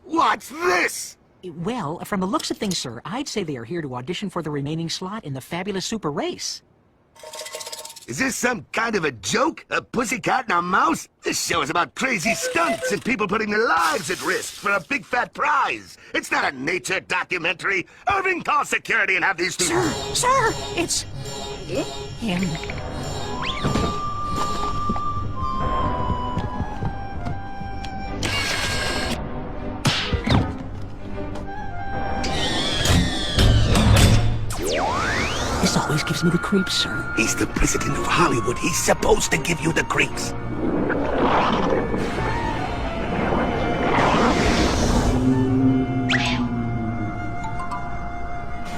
What's this? Well, from the looks of things, sir, I'd say they are here to audition for the remaining slot in the fabulous super race. Is this some kind of a joke? A pussycat and a mouse? This show is about crazy stunts and people putting their lives at risk for a big fat prize. It's not a nature documentary. Irving, call security and have these two... Sir, it's... him. This always gives me the creeps, sir. He's the president of Hollywood. He's supposed to give you the creeps.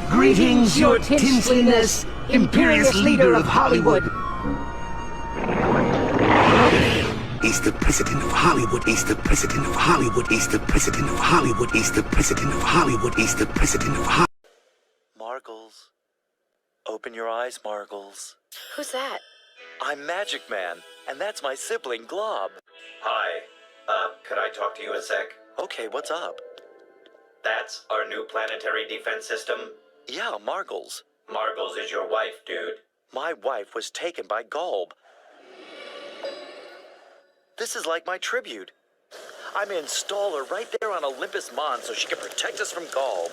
Greetings, your tinseliness, imperious leader of Hollywood. He's the president of Hollywood. He's the president of Hollywood. He's the president of Hollywood. He's the president of Hollywood. He's the president of Hollywood. Margles. Open your eyes, Margles. Who's that? I'm Magic Man, and that's my sibling, Glob. Hi. Could I talk to you a sec? Okay, what's up? That's our new planetary defense system. Yeah, Margles. Margles is your wife, dude. My wife was taken by Golb. This is like my tribute. I'm gonna install her right there on Olympus Mons so she can protect us from Golb.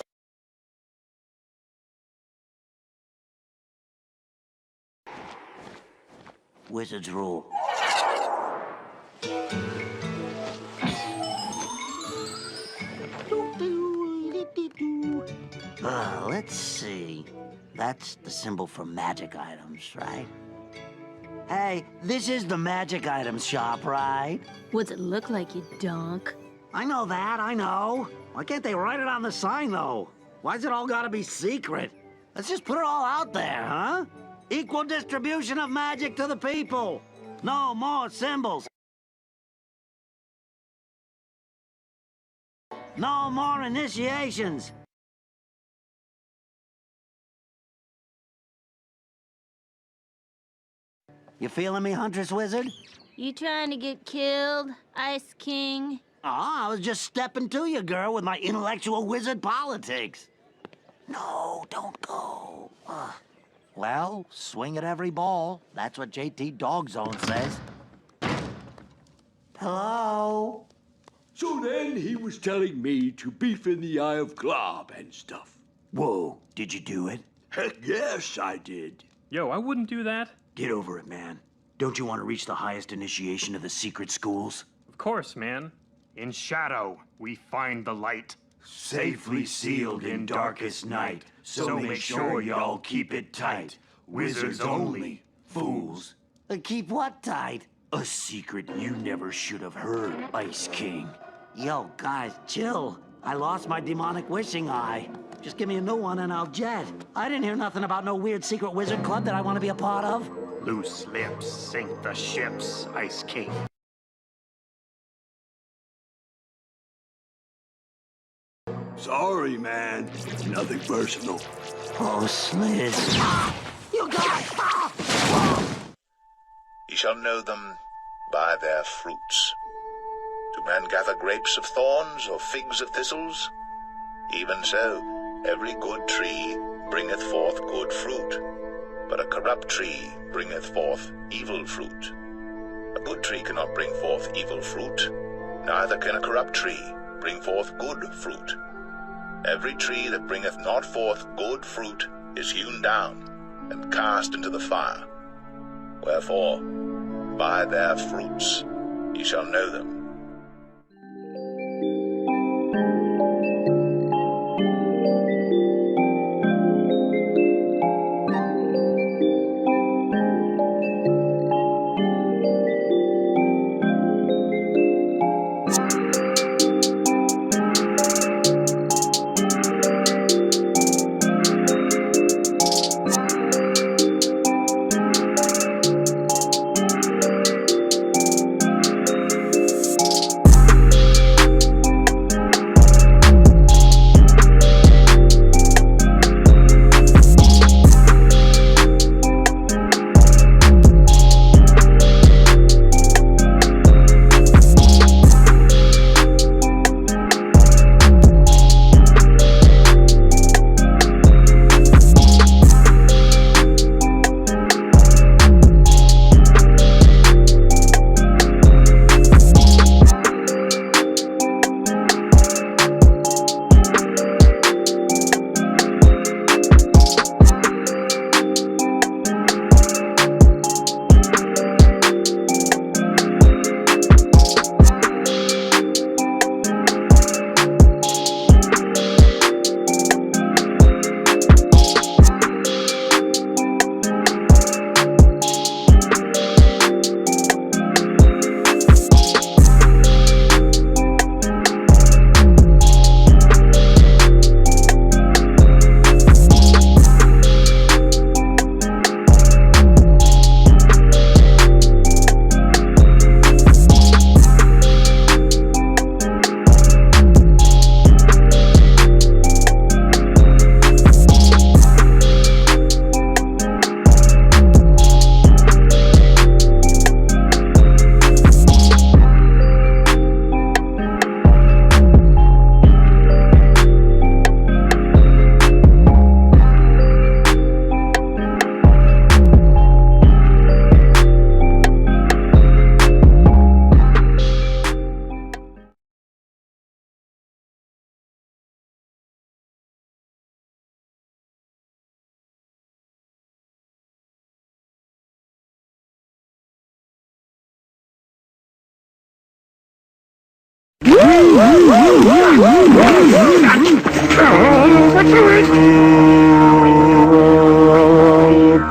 Wizard's rule. Let's see. That's the symbol for magic items, right? Hey, this is the magic items shop, right? What's it look like, you donk? I know that, I know. Why can't they write it on the sign, though? Why's it all gotta be secret? Let's just put it all out there, huh? Equal distribution of magic to the people. No more symbols. No more initiations. You feeling me, Huntress Wizard? You trying to get killed, Ice King? Oh, I was just stepping to you, girl, with my intellectual wizard politics. No, don't go. Well, swing at every ball. That's what JT Dog Zone says. Hello? So then he was telling me to beef in the Eye of Glob and stuff. Whoa, did you do it? Heck yes, I did. Yo, I wouldn't do that. Get over it, man. Don't you want to reach the highest initiation of the secret schools? Of course, man. In shadow, we find the light. Safely sealed in darkest night, so make sure y'all keep it tight. Wizards only, fools. Keep what tight? A secret you never should have heard, Ice King. Yo, guys, chill. I lost my demonic wishing eye. Just give me a new one and I'll jet. I didn't hear nothing about no weird secret wizard club that I want to be a part of. Loose lips sink the ships, Ice King. Sorry, man. Nothing personal. Oh, Sliz. Ah! You guys! Ah! Ye shall know them by their fruits. Do men gather grapes of thorns or figs of thistles? Even so, every good tree bringeth forth good fruit, but a corrupt tree bringeth forth evil fruit. A good tree cannot bring forth evil fruit, neither can a corrupt tree bring forth good fruit. Every tree that bringeth not forth good fruit is hewn down and cast into the fire. Wherefore, by their fruits ye shall know them.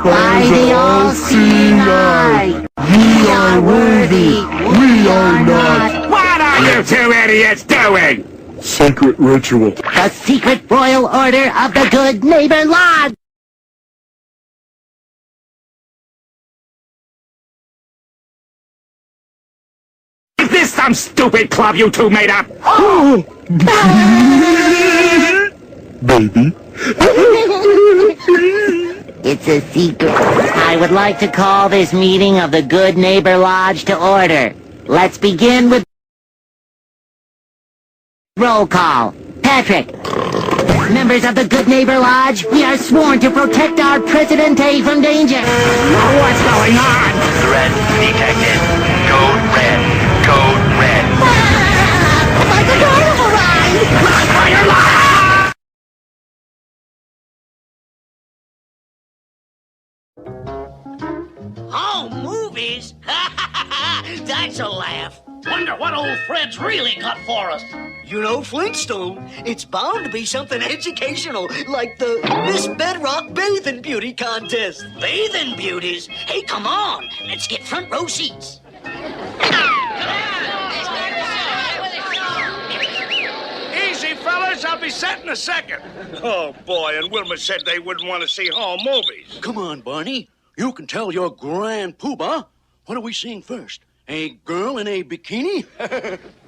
By the all-seeing eye, we are worthy, we are not. What are you two idiots doing? Sacred ritual. The secret royal order of the Good Neighbor Lodge. Is this some stupid club you two made up? Baby. It's a secret. I would like to call this meeting of the Good Neighbor Lodge to order. Let's begin with roll call. Patrick. Members of the Good Neighbor Lodge, we are sworn to protect our Presidente from danger. What's going on? Threat detected. Code red. Code red. Like a carnival ride! Fire line! Oh, movies? That's a laugh. Wonder what old Fred's really got for us. You know, Flintstone, it's bound to be something educational, like the Miss Bedrock Bathing Beauty Contest. Bathing beauties? Hey, come on. Let's get front row seats. Easy, fellas. I'll be set in a second. Oh, boy, and Wilma said they wouldn't want to see home movies. Come on, Barney. You can tell your grand poobah. What are we seeing first? A girl in a bikini?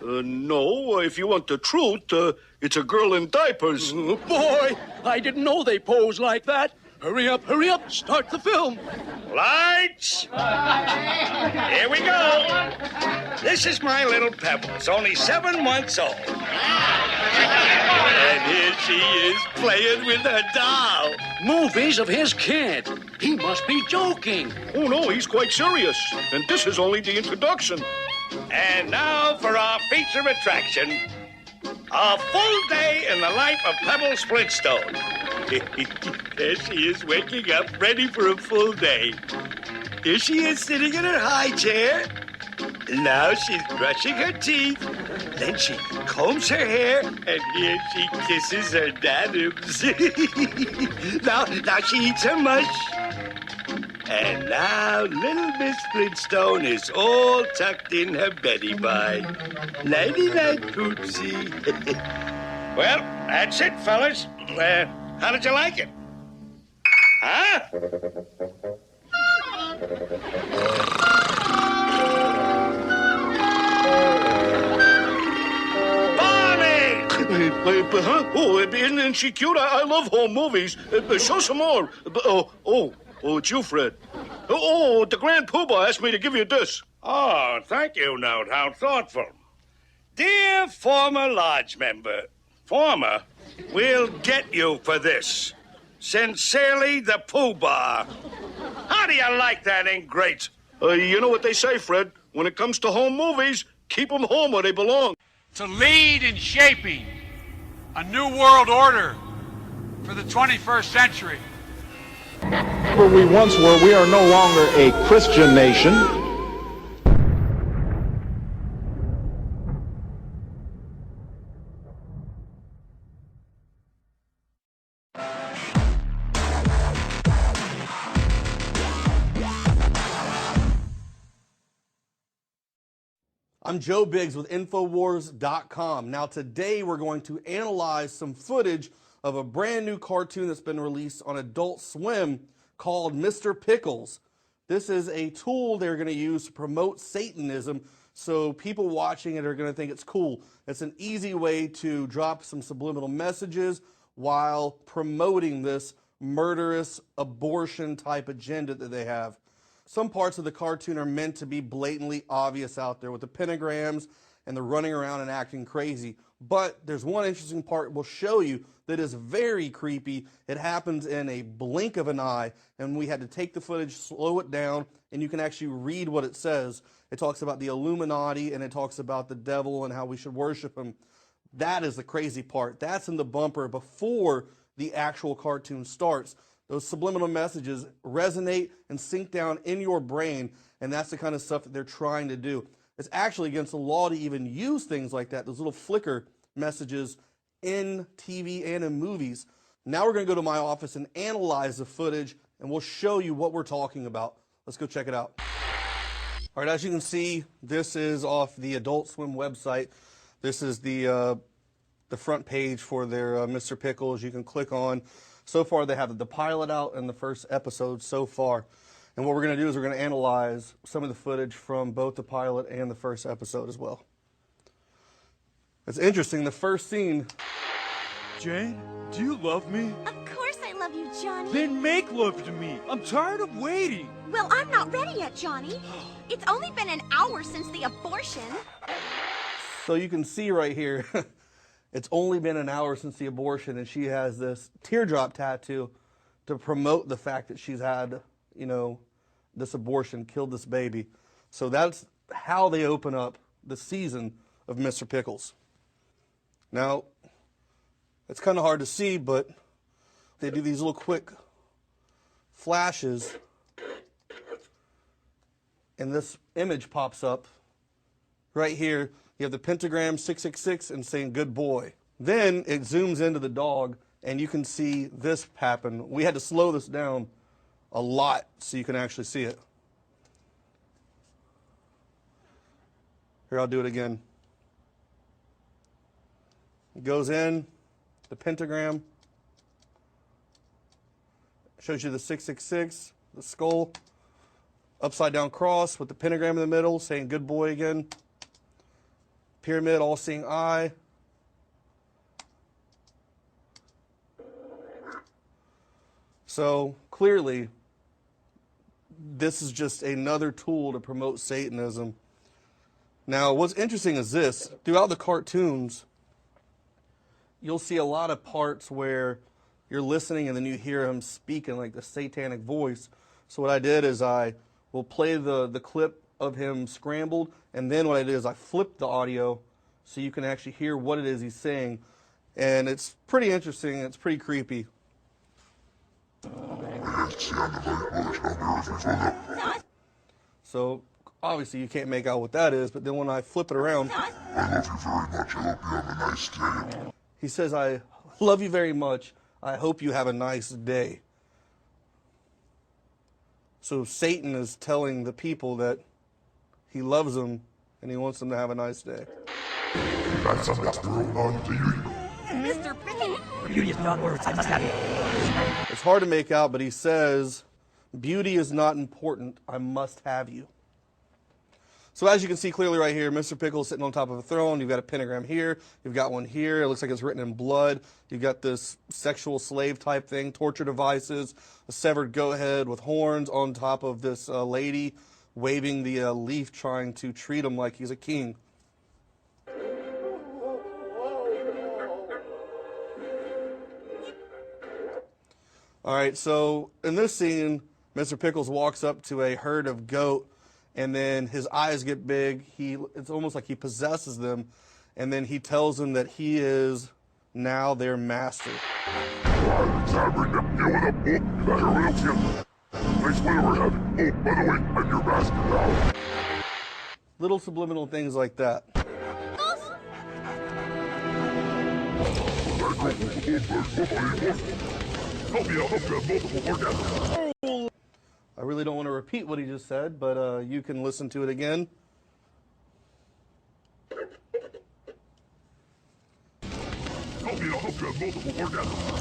No, if you want the truth, it's a girl in diapers. Boy, I didn't know they pose like that. Hurry up, start the film. Lights! Here we go. This is my little Pebbles, only 7 months old. And here she is playing with her doll. Movies of his kid. He must be joking. Oh, no, he's quite serious. And this is only the introduction. And now for our feature attraction, a full day in the life of Pebbles Flintstone. There she is waking up, ready for a full day. Here she is sitting in her high chair. Now she's brushing her teeth. Then she combs her hair, and here she kisses her dadums. now she eats her mush. And now little Miss Flintstone is all tucked in her Betty Bye. Nighty-night, Poopsie. Well, that's it, fellas. How did you like it? Huh? Huh? Oh, isn't she cute? I love home movies. Show some more. It's you, Fred. Oh, the Grand Poobah asked me to give you this. Oh, thank you, Note. How thoughtful. Dear former lodge member, we'll get you for this. Sincerely, the Poobah. How do you like that ingrate? You know what they say, Fred. When it comes to home movies, keep them home where they belong. To lead in shaping a new world order for the 21st century. Where we once were, we are no longer a Christian nation. I'm Joe Biggs with Infowars.com. Now today we're going to analyze some footage of a brand new cartoon that's been released on Adult Swim called Mr. Pickles. This is a tool they're going to use to promote Satanism, so people watching it are going to think it's cool. It's an easy way to drop some subliminal messages while promoting this murderous abortion type agenda that they have. Some parts of the cartoon are meant to be blatantly obvious out there with the pentagrams and the running around and acting crazy. But there's one interesting part we'll show you that is very creepy. It happens in a blink of an eye, and we had to take the footage, slow it down, and you can actually read what it says. It talks about the Illuminati, and it talks about the devil and how we should worship him. That is the crazy part. That's in the bumper before the actual cartoon starts. Those subliminal messages resonate and sink down in your brain, and that's the kind of stuff that they're trying to do. It's actually against the law to even use things like that, those little flicker messages in TV and in movies. Now we're going to go to my office and analyze the footage, and we'll show you what we're talking about. Let's go check it out. All right, as you can see, this is off the Adult Swim website. This is the front page for their Mr. Pickles. You can click on. So far, they have the pilot out and the first episode so far. And what we're going to do is we're going to analyze some of the footage from both the pilot and the first episode as well. It's interesting, the first scene... Jane, do you love me? Of course I love you, Johnny. Then make love to me. I'm tired of waiting. Well, I'm not ready yet, Johnny. It's only been an hour since the abortion. So you can see right here... It's only been an hour since the abortion, and she has this teardrop tattoo to promote the fact that she's had, you know, this abortion, killed this baby. So that's how they open up the season of Mr. Pickles. Now, it's kind of hard to see, but they do these little quick flashes, and this image pops up, Right here, you have the pentagram 666 and saying good boy. Then it zooms into the dog, and you can see this happen. We had to slow this down a lot so you can actually see it. Here, I'll do it again. It goes in, the pentagram, shows you the 666, the skull, upside down cross with the pentagram in the middle, saying good boy again. Pyramid, all-seeing eye. So clearly, this is just another tool to promote Satanism. Now, what's interesting is this. Throughout the cartoons, you'll see a lot of parts where you're listening and then you hear him speaking like the satanic voice. So what I did is I will play the clip of him scrambled, and then what I did is I flipped the audio so you can actually hear what it is he's saying. And it's pretty interesting. It's pretty creepy. So obviously you can't make out what that is, but then when I flip it around, I love you very much. I hope you have a nice day. He says, I love you very much. I hope you have a nice day. So Satan is telling the people that he loves them and he wants them to have a nice day. Mr. Pickle! Beauty is beyond words. I must have you. It's hard to make out, but he says, beauty is not important. I must have you. So as you can see clearly right here, Mr. Pickle is sitting on top of a throne. You've got a pentagram here. You've got one here. It looks like it's written in blood. You've got this sexual slave type thing, torture devices, a severed goat head with horns on top of this lady waving the leaf, trying to treat him like he's a king. All right, so in this scene, Mr. Pickles walks up to a herd of goat, and then his eyes get big. It's almost like he possesses them, and then he tells them that he is now their master. Little subliminal things like that. I really don't want to repeat what he just said, but you can listen to it again.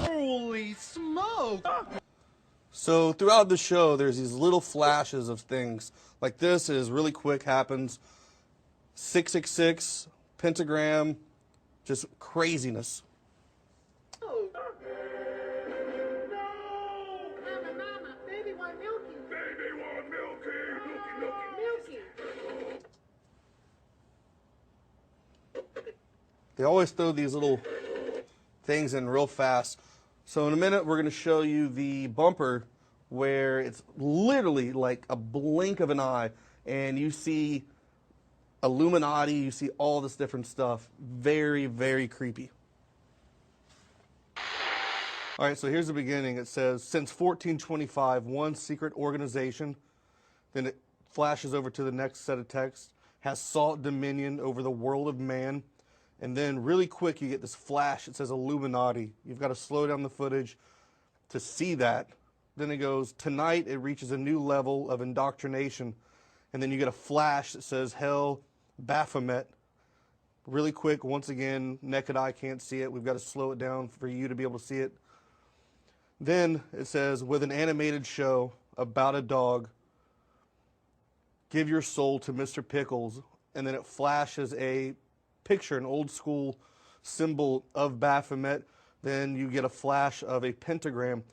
Holy smoke! So throughout the show, there's these little flashes of things. Like this is really quick, happens. 666, pentagram, just craziness. They always throw these little things in real fast. So in a minute, we're going to show you the bumper where it's literally like a blink of an eye, and you see Illuminati, you see all this different stuff. Very, very creepy. All right, so here's the beginning. It says, since 1425, one secret organization, then it flashes over to the next set of text, has sought dominion over the world of man. And then really quick, you get this flash. It says Illuminati. You've got to slow down the footage to see that. Then it goes, tonight it reaches a new level of indoctrination. And then you get a flash that says Hell, Baphomet. Really quick, once again, naked eye can't see it. We've got to slow it down for you to be able to see it. Then it says, with an animated show about a dog, give your soul to Mr. Pickles. And then it flashes a picture, an old school symbol of Baphomet. Then you get a flash of a pentagram,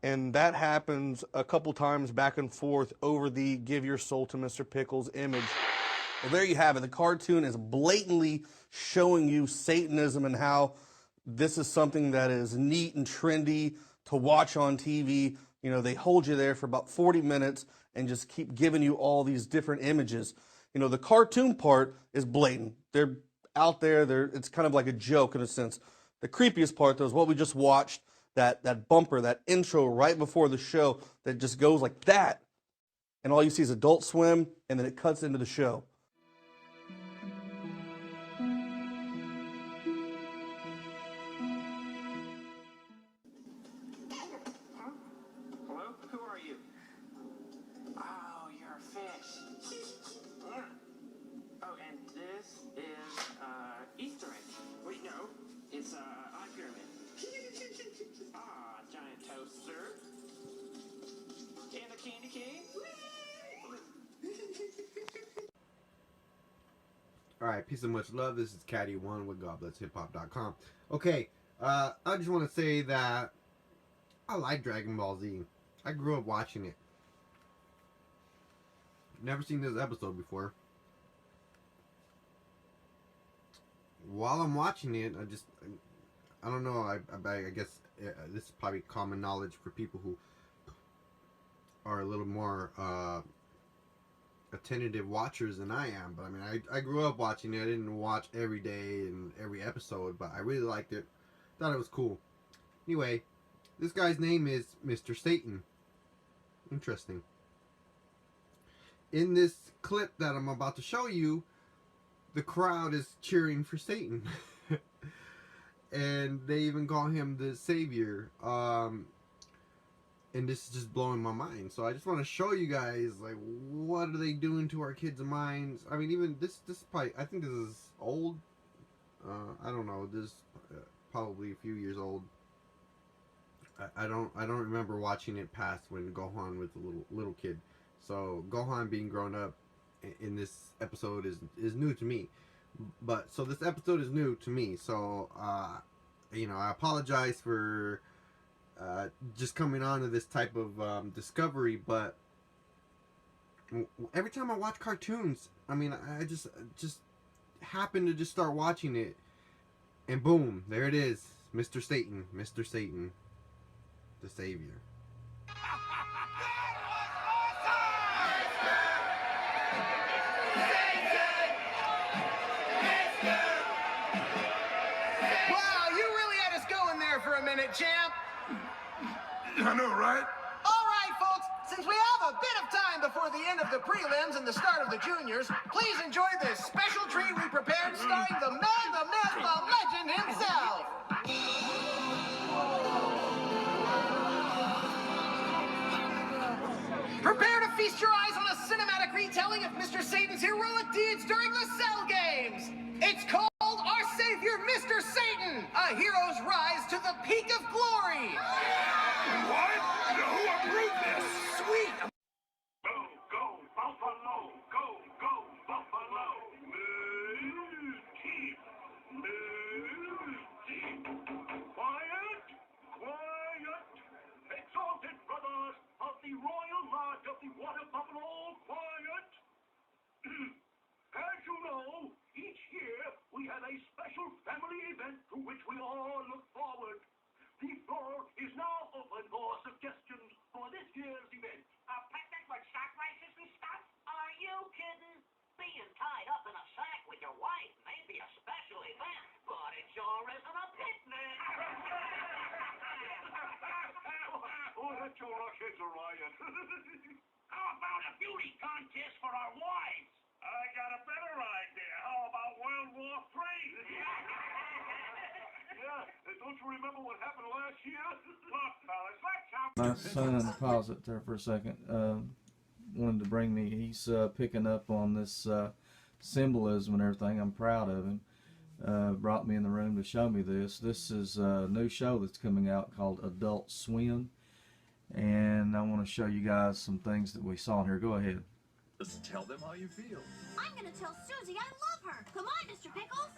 and that happens a couple times back and forth over the give your soul to Mr. Pickles image. Well, there you have it. The cartoon is blatantly showing you Satanism and how this is something that is neat and trendy to watch on TV. You know, they hold you there for about 40 minutes and just keep giving you all these different images. You know, the cartoon part is blatant. They're out there, it's kind of like a joke in a sense. The creepiest part, though, is what we just watched, that bumper, that intro right before the show that just goes like that. And all you see is Adult Swim, and then it cuts into the show. candy cane. Alright, peace and much love. This is Caddy1 with GodBlessHipHop.com. Okay, I just want to say that I like Dragon Ball Z. I grew up watching it. Never seen this episode before. While I'm watching it, I don't know, I guess this is probably common knowledge for people who are a little more attentive watchers than I am. But I mean, I grew up watching it. I didn't watch every day and every episode, but I really liked it. Thought it was cool. Anyway, this guy's name is Mr. Satan. Interesting. In this clip that I'm about to show you, the crowd is cheering for Satan. And they even call him the savior. And this is just blowing my mind. So I just want to show you guys, like, what are they doing to our kids' minds? I mean, even this probably, I think this is old. I don't know. This probably a few years old. I don't remember watching it past when Gohan was a little kid. So Gohan being grown up in this episode is new to me. But so this episode is new to me. So you know, I apologize for just coming on to this type of discovery, but every time I watch cartoons, I mean, I just happen to just start watching it, and boom, there it is, Mr. Satan, the savior. Wow, you really had us going there for a minute, champ. I know, right? All right, folks, since we have a bit of time before the end of the prelims and the start of the juniors, please enjoy this special treat we prepared starring the man, the myth, the legend himself. Prepare to feast your eyes on a cinematic retelling of Mr. Satan's heroic deeds during the Cell Games. It's called Our Savior, Mr. Satan, a hero's rise to the peak of glory. What? Who approved this? Sweet! Go, go, Buffalo! Go, go, Buffalo! Move, keep, move, keep. Quiet, quiet. Exalted brothers of the Royal Lodge of the Water Buffalo, quiet. As you know, each year we have a special family event to which we all look forward. The floor is now open for suggestions for this year's event. A picnic with sack races and stuff? Are you kidding? Being tied up in a sack with your wife may be a special event, but it sure isn't a picnic. Oh, that sure is a riot. How about a beauty contest for our wives? I got a better idea. How about World War III? Yeah, don't you remember what happened last year? Look, fellas, let's have... My son, pause it there for a second, wanted to bring me, he's picking up on this symbolism and everything. I'm proud of him. Brought me in the room to show me this. This is a new show that's coming out called Adult Swim, and I want to show you guys some things that we saw in here. Go ahead. Just tell them how you feel. I'm gonna tell Susie I love her. Come on, Mr. Pickles.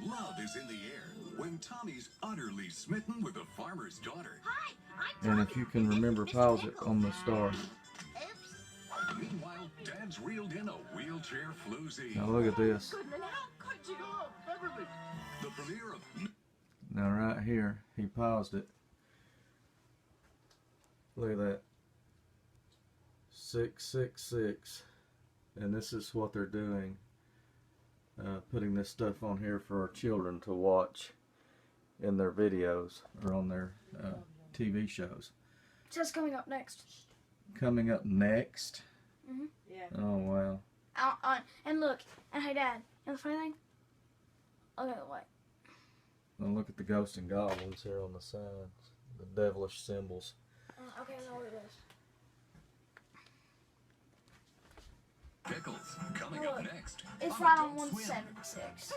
Love is in the air when Tommy's utterly smitten with a farmer's daughter. Hi, I'm And if you can remember, pause it on the star. Meanwhile, Dad's reeled in a wheelchair floozy. Now look at this. Goodman, how could you? Beverly. The premiere of... Now right here, he paused it. Look at that. 666. And this is what they're doing. Putting this stuff on here for our children to watch in their videos or on their TV shows. What's coming up next? Coming up next? Mm-hmm. Yeah. Oh, wow. And look, and hey, Dad, you know the funny thing? Look at the white. Now look at the ghosts and goblins here on the sides. The devilish symbols. Okay, I know what it is. Pickles, coming up next. It's right on 176.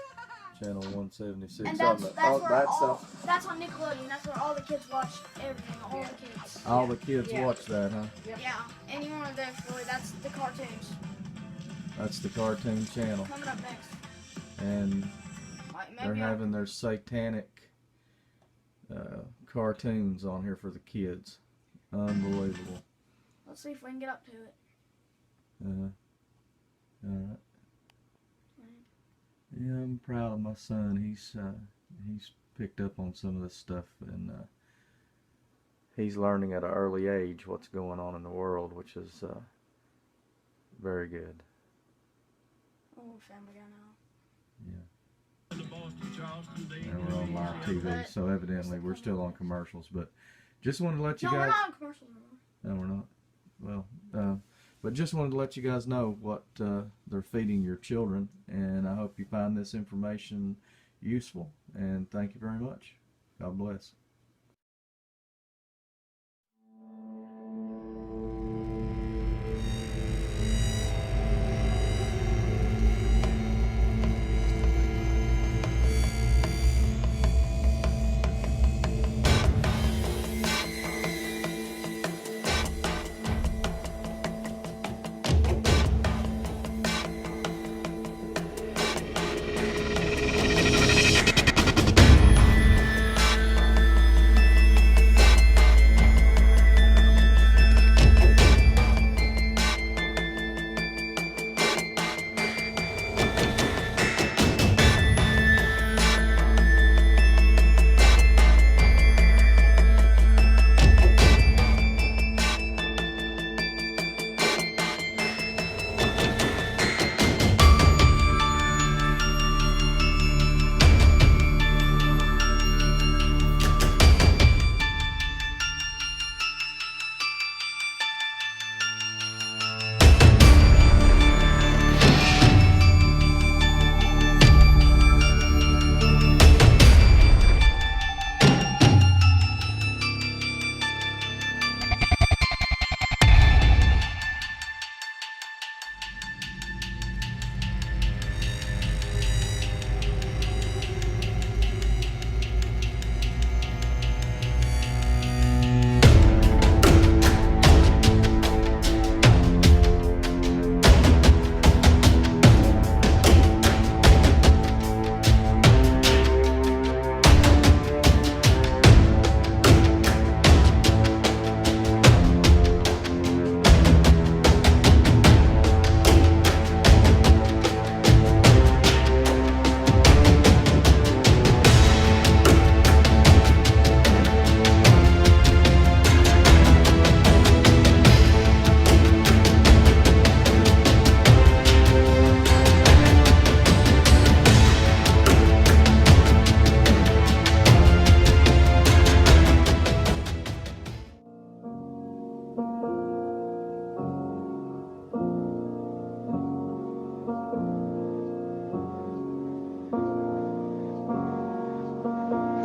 Channel 176. And that's on Nickelodeon. That's where all the kids watch everything. All the kids. All the kids watch that, huh? Yeah. Any one of those, really. That's the cartoons. That's the cartoon channel. Coming up next. And they're having their satanic cartoons on here for the kids. Unbelievable. Let's see if we can get up to it. Alright. Yeah, I'm proud of my son. He's picked up on some of this stuff, and he's learning at an early age what's going on in the world, which is very good. Oh, Family Guy now. Yeah. And we're on live TV, so evidently we're still on commercials, but just wanted to let you guys... No, we're not on commercials anymore. No, we're not. Well, but just wanted to let you guys know what they're feeding your children, and I hope you find this information useful, and thank you very much. God bless.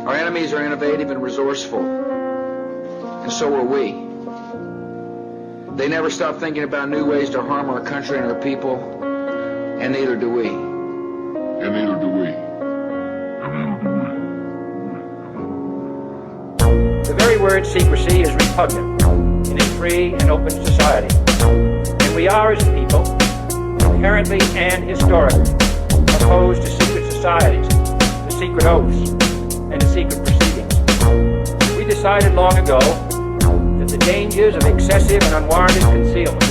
Our enemies are innovative and resourceful, and so are we. They never stop thinking about new ways to harm our country and our people, and neither do we. And neither do we. The very word secrecy is repugnant in a free and open society, and we are, as a people, inherently and historically opposed to secret societies, to secret oaths, and to secret proceedings. We decided long ago that the dangers of excessive and unwarranted concealment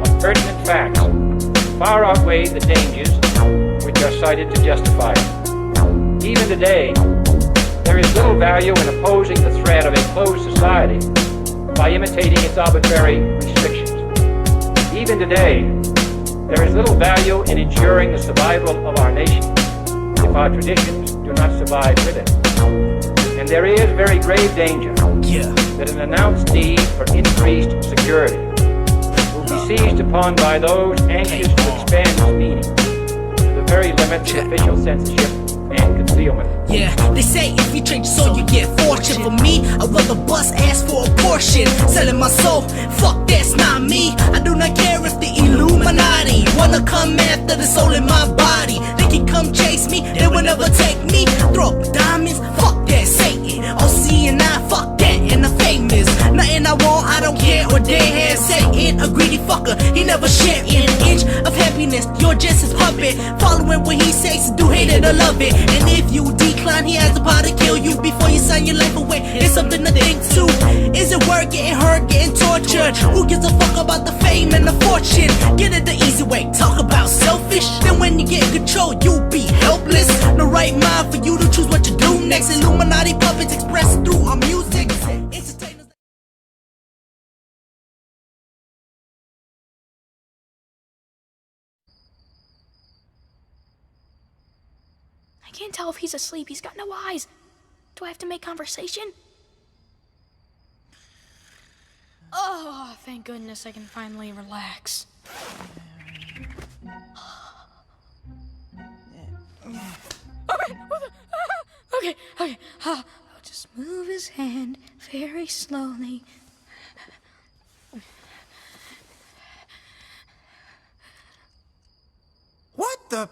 of pertinent facts far outweigh the dangers which are cited to justify it. Even today, there is little value in opposing the threat of a closed society by imitating its arbitrary restrictions. Even today, there is little value in ensuring the survival of our nation if our traditions do not survive with it. And there is very grave danger that an announced need for increased security will be seized upon by those anxious to expand its meaning to the very limits of official censorship and concealment. Yeah, they say if you trade your soul, you get fortune. For me, I'd rather bust ass for a portion. Selling my soul, fuck that's not me. I do not care if the Illuminati Illuminati wanna come after the soul in my body. They can come chase me, they will never take me. Throw up diamonds, fuck that, Satan. OC and I, fuck that, and the famous. Nothing I want, I don't care what they have. Satan, a greedy fucker, he never share an inch of happiness. You're just his puppet, following what he says, do hate it or love it. And if you decline, he has the power to kill you before you sign your life away. It's something to think too. Is it worth getting hurt, getting tortured? Who gives a fuck about the fame and the fortune? Get it the easy way, talk about selfish. Then when you get control, you be helpless. No right mind for you to choose what you do next. Illuminati puppets expressed through our music. Entertainers. I can't tell if he's asleep. He's got no eyes. Do I have to make conversation? Oh, thank goodness I can finally relax. Okay. I'll just move his hand very slowly. What the...